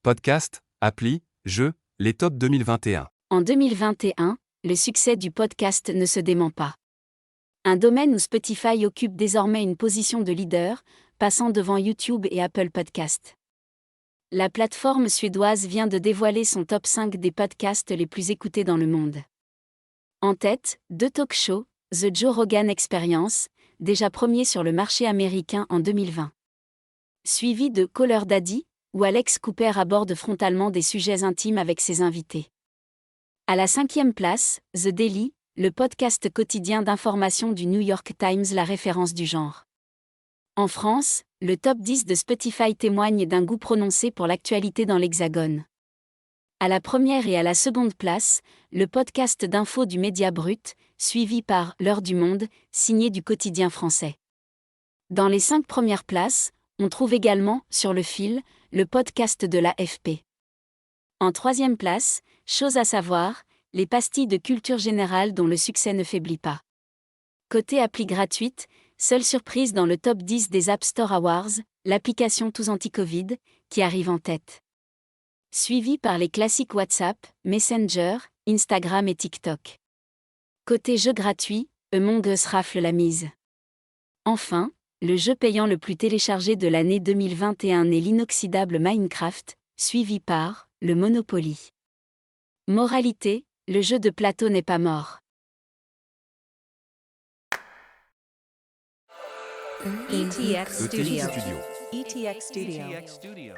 Podcast, appli, jeux, les tops 2021. En 2021, le succès du podcast ne se dément pas. Un domaine où Spotify occupe désormais une position de leader, passant devant YouTube et Apple Podcasts. La plateforme suédoise vient de dévoiler son top 5 des podcasts les plus écoutés dans le monde. En tête, deux talk-shows, The Joe Rogan Experience, déjà premier sur le marché américain en 2020. Suivi de Call Her Daddy, où Alex Cooper aborde frontalement des sujets intimes avec ses invités. À la 5e place, The Daily, le podcast quotidien d'information du New York Times, la référence du genre. En France, le top 10 de Spotify témoigne d'un goût prononcé pour l'actualité dans l'Hexagone. À la première et à la seconde place, le podcast d'info du Média Brut, suivi par L'Heure du Monde, signé du quotidien français. Dans les 5 premières places, on trouve également, Sur le fil, le podcast de l'AFP. En 3e place, chose à savoir, les pastilles de culture générale dont le succès ne faiblit pas. Côté appli gratuite, seule surprise dans le top 10 des App Store Awards, l'application Tous Anti-Covid, qui arrive en tête. Suivi par les classiques WhatsApp, Messenger, Instagram et TikTok. Côté jeux gratuits, Among Us rafle la mise. Enfin, le jeu payant le plus téléchargé de l'année 2021 est l'inoxydable Minecraft, suivi par le Monopoly. Moralité, le jeu de plateau n'est pas mort. ETX ETX Studio. Studio. ETX Studio.